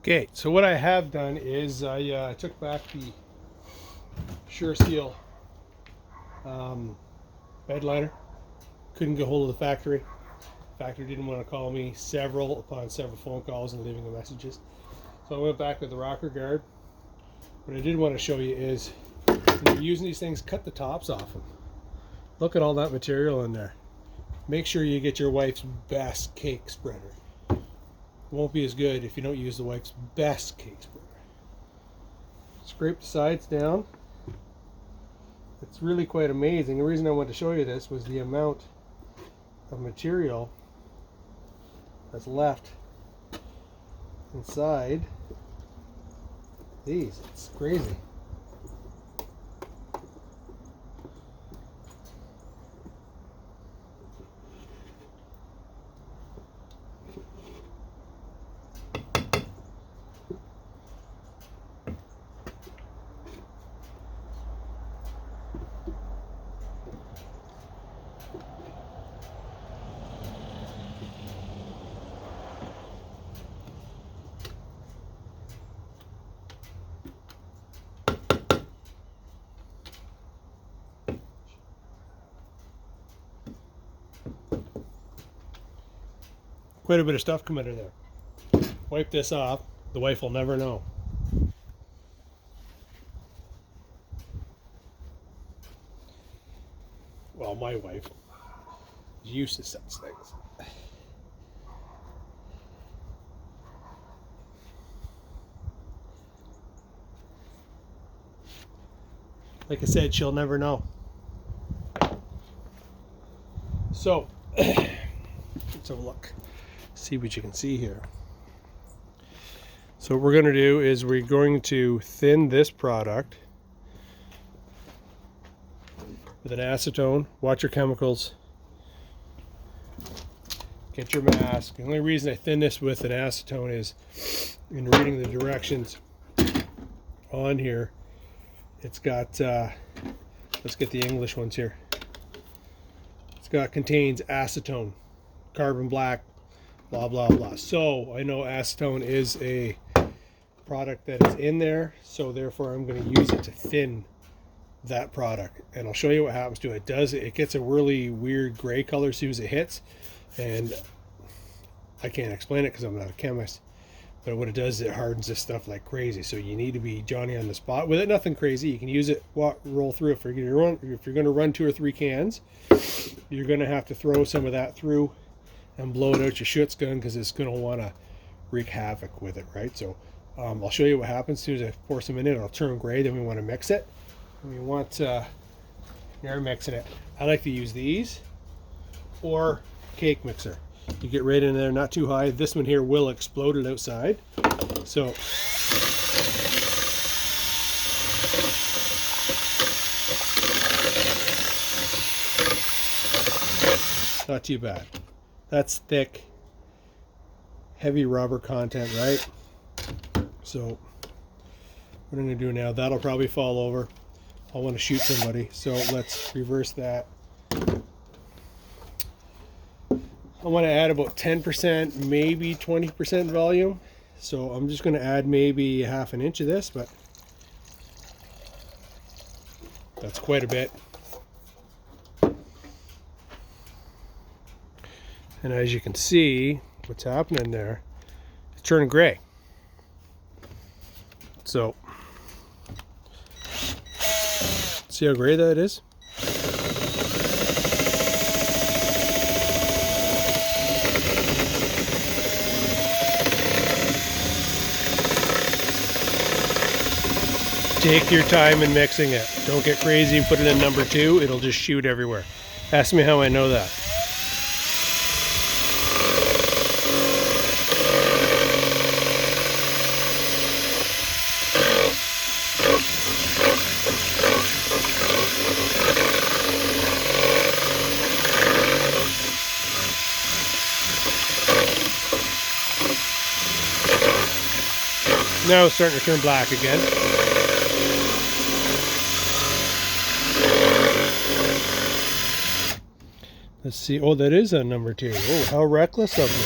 Okay, so what I have done is I took back the Sure Seal bed liner. Couldn't get hold of the factory. Factory didn't want to call me upon several phone calls and leaving messages. So I went back with the rocker guard. What I did want to show you is when you're using these things, cut the tops off them. Look at all that material in there. Make sure you get your wife's best cake spreader. It won't be as good if you don't use the wife's best cake spreader. Scrape the sides down. It's really quite amazing. The reason I wanted to show you this was the amount of material that's left inside these. It's crazy. Quite a bit of stuff come out of there. Wipe this off. The wife will never know. Well, my wife is used to such things. Like I said, she'll never know. So, let's have a look. See what you can see here. So what we're going to do is we're going to thin this product with an acetone. Watch your chemicals. Get your mask. The only reason I thin this with an acetone is in reading the directions on here. It's got, let's get the English ones here. It's got contains acetone, carbon black, blah blah blah. So I know acetone is a product that is in there, so therefore I'm going to use it to thin that product, and I'll show you what happens to it. It gets a really weird gray color as soon as it hits, and I can't explain it because I'm not a chemist, but what it does is it hardens this stuff like crazy. So you need to be Johnny on the spot with it. Nothing crazy. You can use it, roll through it. If you're going to run 2 or 3 cans, you're going to have to throw some of that through and blow it out your Schutz gun, because it's going to want to wreak havoc with it, right? So I'll show you what happens as soon as I pour some in it. It'll turn gray. Then we want to mix it. And we want you're mixing it. I like to use these or cake mixer. You get right in there, not too high. This one here will explode it outside. So not too bad. That's thick, heavy rubber content, right? So what I'm going to do now, that'll probably fall over. I'll want to shoot somebody, so let's reverse that. I want to add about 10%, maybe 20% volume. So I'm just going to add maybe 1/2 inch of this, but that's quite a bit. And as you can see, what's happening there, it's turning gray. So, see how gray that is? Take your time in mixing it. Don't get crazy and put it in number 2. It'll just shoot everywhere. Ask me how I know that. Now it's starting to turn black again. Let's see. Oh, that is a number 2. Oh, how reckless of me.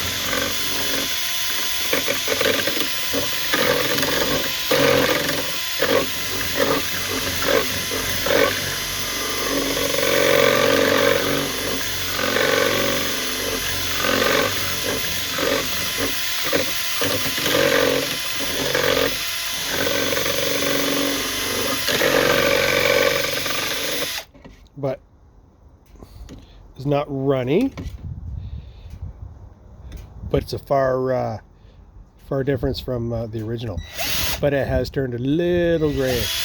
It's not runny, but it's a far difference from the original. But it has turned a little grayish.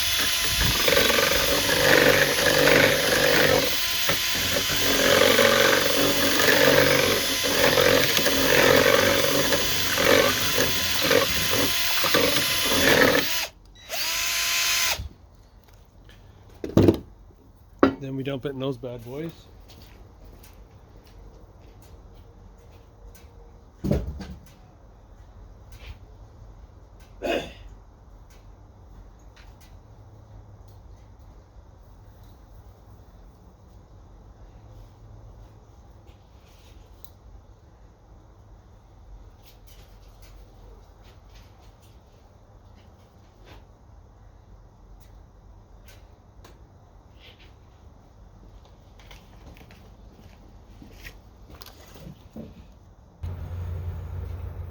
Then we dump it in those bad boys.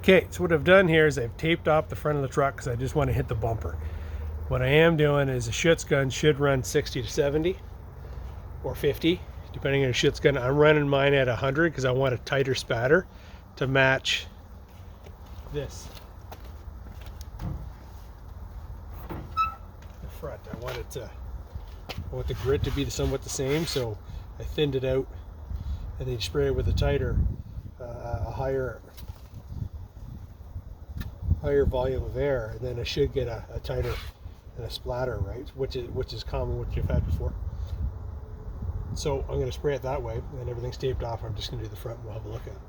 Okay, so what I've done here is I've taped off the front of the truck because I just want to hit the bumper. What I am doing is a Schutz gun should run 60 to 70 or 50, depending on a Schutz gun. I'm running mine at 100 because I want a tighter spatter to match this. The front, I want the grit to be somewhat the same, so I thinned it out and then you spray it with a tighter, a higher volume of air, and then I should get a tighter and a splatter, right? Which is common what you've had before. So I'm going to spray it that way, and everything's taped off. I'm just going to do the front, and we'll have a look at it.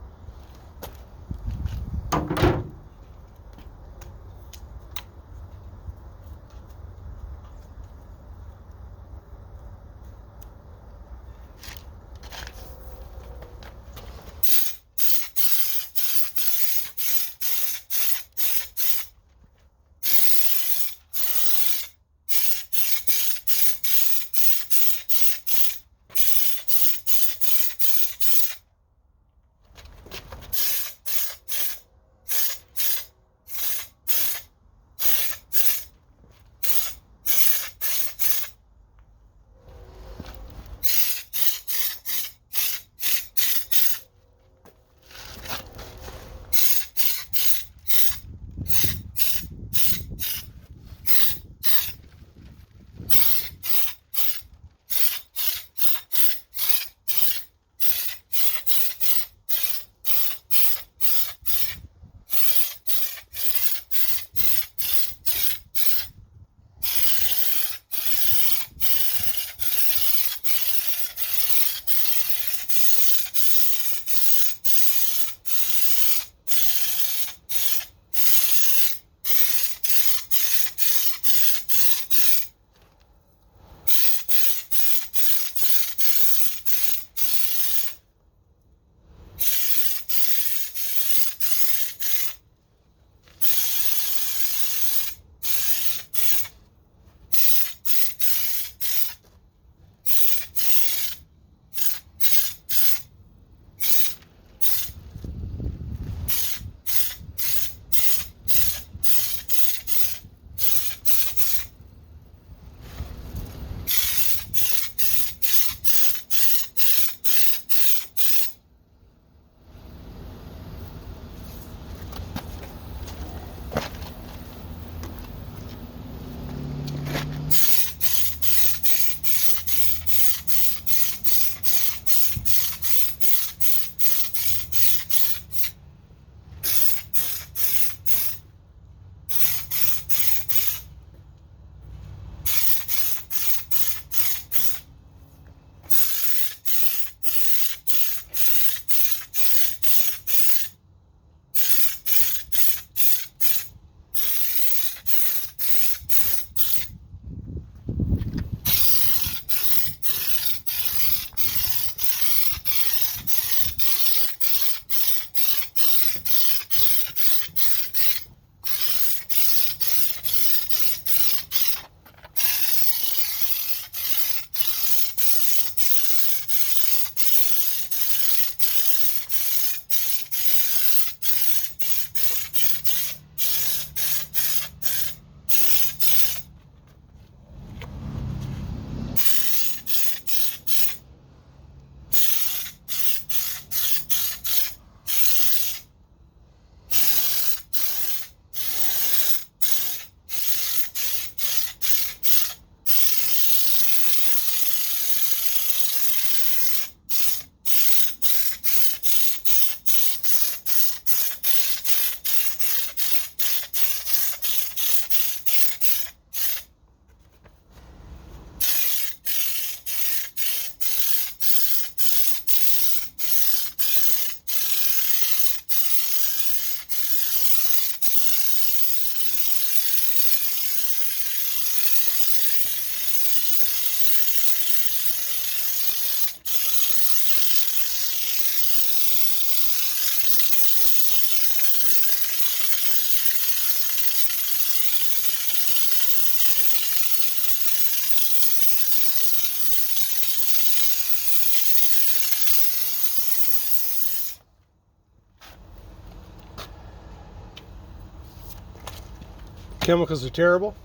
Chemicals are terrible.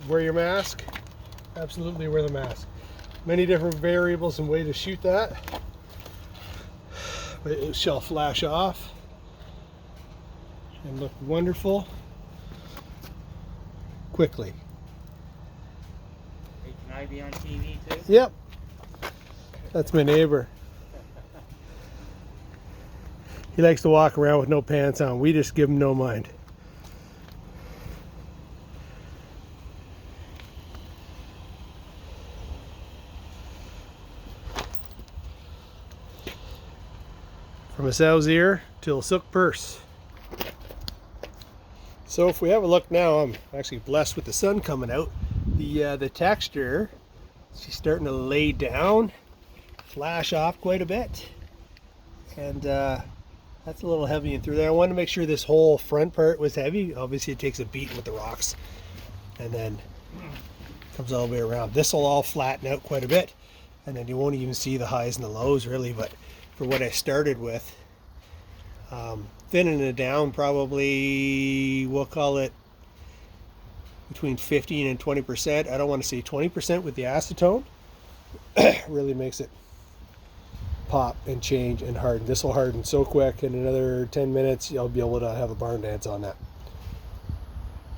Wear your mask. Absolutely wear the mask. Many different variables and way to shoot that. But it shall flash off and look wonderful quickly. Hey, can I be on TV too? Yep. That's my neighbor. He likes to walk around with no pants on. We just give him no mind. From a sow's ear to a silk purse. So if we have a look now, I'm actually blessed with the sun coming out. The texture, she's starting to lay down, flash off quite a bit. And that's a little heavy in through there. I wanted to make sure this whole front part was heavy. Obviously it takes a beat with the rocks and then comes all the way around. This will all flatten out quite a bit and then you won't even see the highs and the lows really, but for what I started with, thinning it down probably, we'll call it between 15 and 20%. I don't want to say 20% with the acetone. Really makes it pop and change and harden. This will harden so quick, in another 10 minutes you'll be able to have a barn dance on that.